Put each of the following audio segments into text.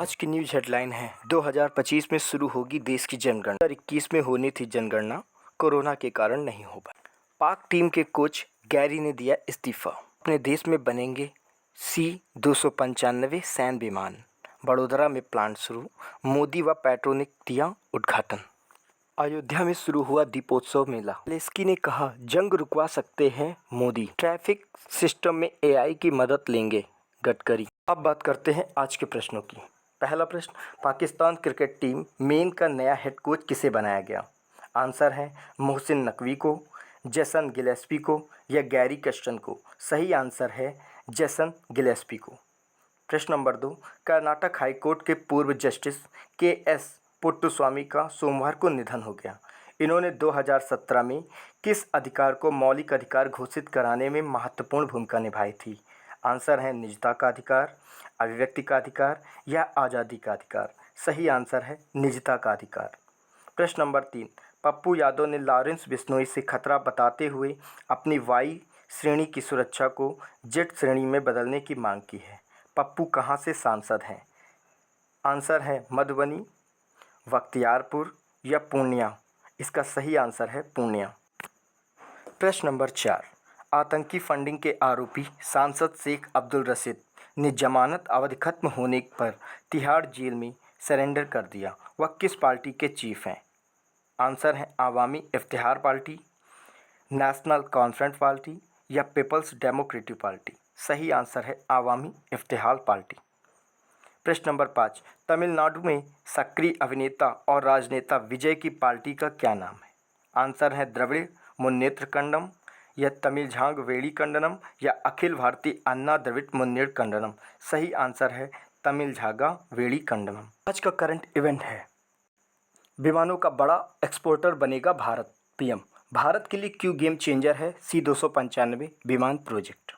आज की news headline है 2025 में शुरू होगी देश की जनगणना। 2021 में होनी थी जनगणना, कोरोना के कारण नहीं हो पाई। पाक टीम के कोच गैरी ने दिया इस्तीफा। अपने देश में बनेंगे C-295 सैन्य विमान। बड़ोदरा में प्लांट शुरू, मोदी व पेट्रो ने किया उद्घाटन। अयोध्या में शुरू हुआ दीपोत्सव मेला। लेस्की ने कहा जंग रुकवा सकते हैं मोदी। ट्रैफिक सिस्टम में AI की मदद लेंगे गडकरी। अब बात करते हैं आज के प्रश्नों की। पहला प्रश्न, पाकिस्तान क्रिकेट टीम मेन का नया हेड कोच किसे बनाया गया? आंसर है मोहसिन नकवी को, जेसन गिलेस्पी को या गैरी कस्टन को। सही आंसर है जेसन गिलेस्पी को। प्रश्न नंबर 2, कर्नाटक हाईकोर्ट के पूर्व जस्टिस KS पुट्टुस्वामी का सोमवार को निधन हो गया। इन्होंने 2017 में किस अधिकार को मौलिक अधिकार घोषित कराने में महत्वपूर्ण भूमिका निभाई थी? आंसर है निजता का अधिकार, अभिव्यक्ति का अधिकार या आज़ादी का अधिकार। सही आंसर है निजता का अधिकार। प्रश्न नंबर 3, पप्पू यादव ने लॉरेंस बिश्नोई से खतरा बताते हुए अपनी वाई श्रेणी की सुरक्षा को जेट श्रेणी में बदलने की मांग की है। पप्पू कहां से सांसद हैं? आंसर है मधुबनी, बख्तियारपुर या पूर्णिया। इसका सही आंसर है पूर्णिया। प्रश्न नंबर 4, आतंकी फंडिंग के आरोपी सांसद शेख अब्दुल रशीद ने जमानत अवधि खत्म होने पर तिहाड़ जेल में सरेंडर कर दिया। वह किस पार्टी के चीफ हैं? आंसर है Awami Iftikhar party, national conference party या पीपल्स डेमोक्रेटिक पार्टी। सही आंसर है आवामी इफ्तिहार पार्टी। प्रश्न नंबर 5, तमिलनाडु में सक्रिय अभिनेता और राजनेता विजय की पार्टी का क्या नाम है? आंसर है द्रविड़ मुन्नेत्र कन्डम या तमिल झांग वेड़ी कंडनम या अखिल भारतीय अन्ना द्रविड़ मुन्नेत्र कंडनम। सही आंसर है तमिल झागा वेड़ी कंडनम। आज का करंट इवेंट है, विमानों का बड़ा एक्सपोर्टर बनेगा भारत। PM भारत के लिए क्यों गेम चेंजर है C-295 विमान प्रोजेक्ट?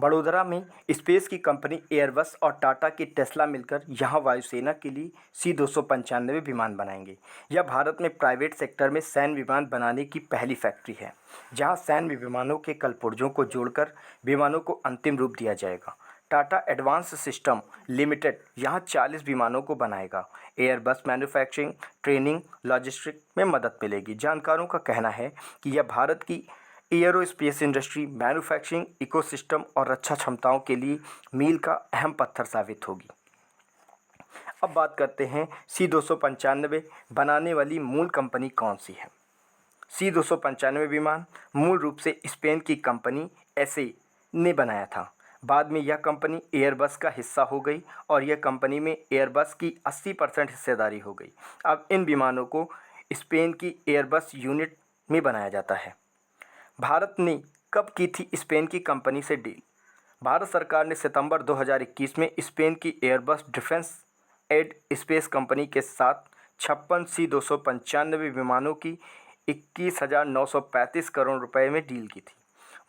बड़ोदरा में स्पेस की कंपनी एयरबस और टाटा की टेस्ला मिलकर यहां वायुसेना के लिए C-295 विमान बनाएंगे। यह भारत में प्राइवेट सेक्टर में सैन्य विमान बनाने की पहली फैक्ट्री है, जहां सैन्य विमानों के कलपुर्जों को जोड़कर विमानों को अंतिम रूप दिया जाएगा। टाटा एडवांस सिस्टम लिमिटेड यहां 40 विमानों को बनाएगा। एयरबस मैन्युफैक्चरिंग, ट्रेनिंग, लॉजिस्टिक में मदद मिलेगी। जानकारों का कहना है कि यह भारत की एयरोस्पेस इंडस्ट्री, मैन्युफैक्चरिंग इकोसिस्टम और रक्षा क्षमताओं के लिए मील का अहम पत्थर साबित होगी। अब बात करते हैं C-295 बनाने वाली मूल कंपनी कौन सी है? C-295 विमान मूल रूप से स्पेन की कंपनी एसे ने बनाया था। बाद में यह कंपनी एयरबस का हिस्सा हो गई और यह कंपनी में एयरबस की 80% हिस्सेदारी हो गई। अब इन विमानों को स्पेन की एयरबस यूनिट में बनाया जाता है। भारत ने कब की थी स्पेन की कंपनी से डील? भारत सरकार ने सितंबर 2021 में स्पेन की Airbus defence and space company के साथ 56 C-295 विमानों की 21,935 करोड़ रुपए में डील की थी।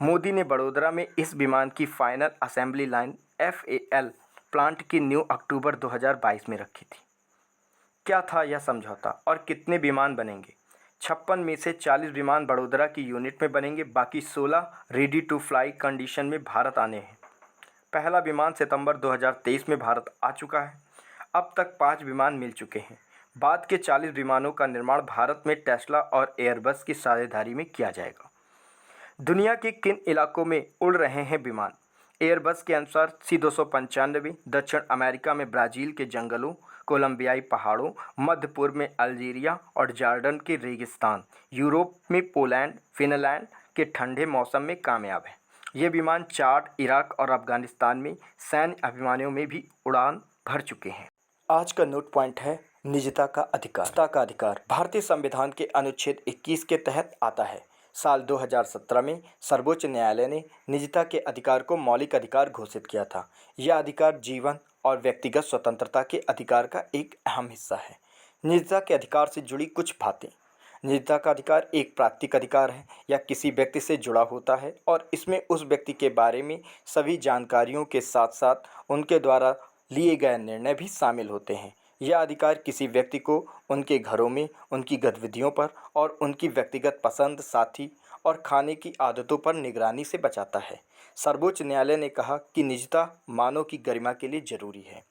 मोदी ने बड़ोदरा में इस विमान की final assembly line FAL plant की न्यू अक्टूबर 2022 में रखी थी। क्या था यह समझौता और कितने विमान बनेंगे? 56 में से 40 विमान बड़ोदरा की यूनिट में बनेंगे, बाकी 16 रेडी टू फ्लाई कंडीशन में भारत आने हैं। पहला विमान सितंबर 2023 में भारत आ चुका है। अब तक 5 विमान मिल चुके हैं। बाद के 40 विमानों का निर्माण भारत में टेस्ला और एयरबस की साझेदारी में किया जाएगा। दुनिया के किन इलाकों में उड़ रहे हैं विमान? एयरबस के अनुसार C-295 दक्षिण अमेरिका में ब्राज़ील के जंगलों, कोलंबियाई पहाड़ों, मध्य पूर्व में अल्जीरिया और जॉर्डन के रेगिस्तान, यूरोप में पोलैंड, फिनलैंड के ठंडे मौसम में कामयाब है। ये विमान चाड, इराक और अफगानिस्तान में सैन्य अभियानों में भी उड़ान भर चुके हैं। आज का नोट पॉइंट है निजता का अधिकार। निजता का अधिकार भारतीय संविधान के अनुच्छेद 21 के तहत आता है। साल 2017 में सर्वोच्च न्यायालय ने निजता के अधिकार को मौलिक अधिकार घोषित किया था। यह अधिकार जीवन और व्यक्तिगत स्वतंत्रता के अधिकार का एक अहम हिस्सा है। निजता के अधिकार से जुड़ी कुछ बातें। निजता का अधिकार एक प्राकृतिक अधिकार है या किसी व्यक्ति से जुड़ा होता है और इसमें उस व्यक्ति के बारे में सभी जानकारियों के साथ साथ उनके द्वारा लिए गए निर्णय भी शामिल होते हैं। यह अधिकार किसी व्यक्ति को उनके घरों में, उनकी गतिविधियों पर और उनकी व्यक्तिगत पसंद, साथी और खाने की आदतों पर निगरानी से बचाता है। सर्वोच्च न्यायालय ने कहा कि निजता मानव की गरिमा के लिए जरूरी है।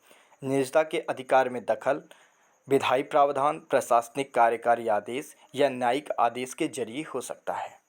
निजता के अधिकार में दखल, विधायी प्रावधान, प्रशासनिक कार्यकारी आदेश या न्यायिक आदेश के जरिए हो सकता है।